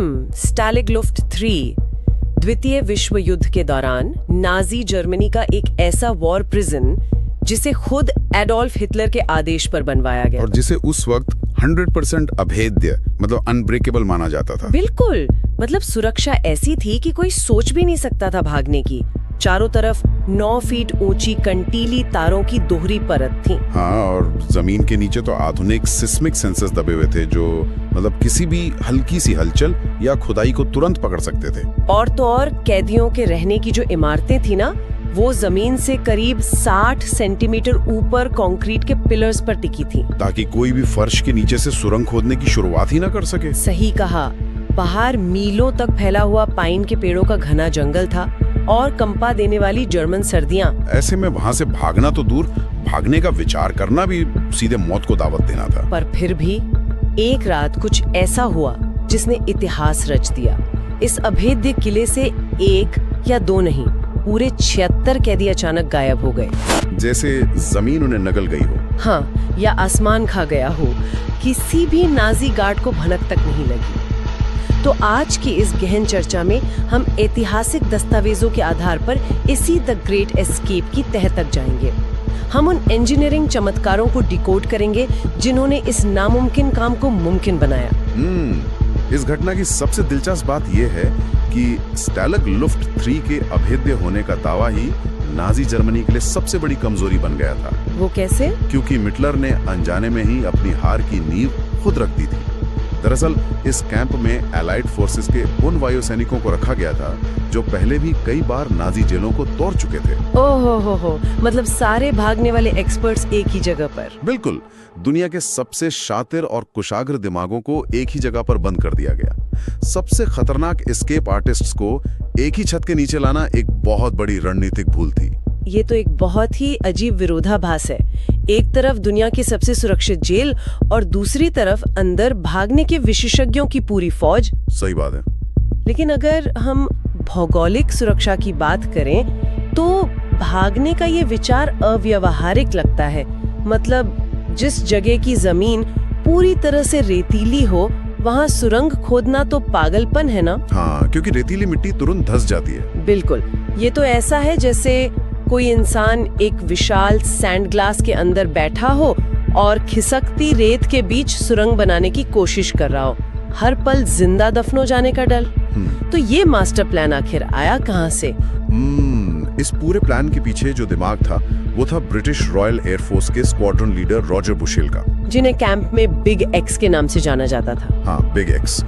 स्टालिग लुफ्ट 3 द्वितीय विश्व युद्ध के दौरान नाजी जर्मनी का एक ऐसा वॉर प्रिजन जिसे खुद एडोल्फ हिटलर के आदेश पर बनवाया गया और जिसे उस वक्त 100% अभेद्य मतलब अनब्रेकेबल माना जाता था। बिल्कुल, मतलब सुरक्षा ऐसी थी कि कोई सोच भी नहीं सकता था भागने की। चारों तरफ 9 फीट ऊंची कंटीली तारों की दोहरी परत थी। हाँ, और जमीन के नीचे तो आधुनिक सिस्मिक सेंसर्स दबे हुए थे जो मतलब किसी भी हल्की सी हलचल या खुदाई को तुरंत पकड़ सकते थे। और तो और कैदियों के रहने की जो इमारतें थी ना, वो जमीन से करीब 60 सेंटीमीटर ऊपर कंक्रीट के पिलर्स पर टिकी थी, ताकि कोई भी फर्श के नीचे से सुरंग खोदने की शुरुआत ही ना कर सके। सही कहा। बाहर मीलों तक फैला हुआ पाइन के पेड़ों का घना जंगल था और कंपा देने वाली जर्मन सर्दियां। ऐसे में वहाँ से भागना तो दूर, भागने का विचार करना भी सीधे मौत को दावत देना था। पर फिर भी एक रात कुछ ऐसा हुआ जिसने इतिहास रच दिया। इस अभेद्य किले से एक या दो नहीं, पूरे 76 कैदी अचानक गायब हो गए। जैसे जमीन उन्हें नगल गई हो। हाँ, या आसमान खा गया हो। किसी भी नाजी गार्ड को भनक तक नहीं लगी। तो आज की इस गहन चर्चा में हम ऐतिहासिक दस्तावेजों के आधार पर इसी द ग्रेट एस्केप की तह तक जाएंगे। हम उन इंजीनियरिंग चमत्कारों को डिकोड करेंगे जिन्होंने इस नामुमकिन काम को मुमकिन बनाया। इस घटना की सबसे दिलचस्प बात यह है कि स्टालिग लुफ्ट 3 के अभेद्य होने का दावा ही नाजी जर्मनी के लिए सबसे बड़ी कमजोरी बन गया था। वो कैसे? क्योंकि हिटलर ने अनजाने में ही अपनी हार की नींव खुद रख दी थी। दरअसल इस कैंप में एलाइड फोर्सेस के उन वायुसैनिकों को रखा गया था जो पहले भी कई बार नाजी जेलों को तोड़ चुके थे। ओहो, मतलब सारे भागने वाले एक्सपर्ट्स एक ही जगह पर। बिल्कुल, दुनिया के सबसे शातिर और कुशाग्र दिमागों को एक ही जगह पर बंद कर दिया गया। सबसे खतरनाक एस्केप आर्टिस्ट्स को एक ही छत के नीचे लाना एक बहुत बड़ी रणनीतिक भूल थी। ये तो एक बहुत ही अजीब विरोधाभास है। एक तरफ दुनिया की सबसे सुरक्षित जेल और दूसरी तरफ अंदर भागने के विशेषज्ञों की पूरी फौज। सही बात है। लेकिन अगर हम भौगोलिक सुरक्षा की बात करें तो भागने का ये विचार अव्यावहारिक लगता है। मतलब जिस जगह की जमीन पूरी तरह से रेतीली हो, वहाँ सुरंग खोदना तो पागलपन है ना? हाँ, क्योंकि रेतीली मिट्टी तुरंत धंस जाती है। बिल्कुल, ये तो ऐसा है जैसे कोई इंसान एक विशाल सैंड ग्लास के अंदर बैठा हो और खिसकती रेत के बीच सुरंग बनाने की कोशिश कर रहा हो, हर पल जिंदा दफन हो जाने का डर। तो ये मास्टर प्लान आखिर आया कहाँ से? इस पूरे प्लान के पीछे जो दिमाग था वो था ब्रिटिश रॉयल एयरफोर्स के स्क्वाड्रन लीडर रॉजर बुशेल का, जिन्हें कैंप में बिग एक्स के नाम से जाना जाता था। हाँ, बिग एक्स।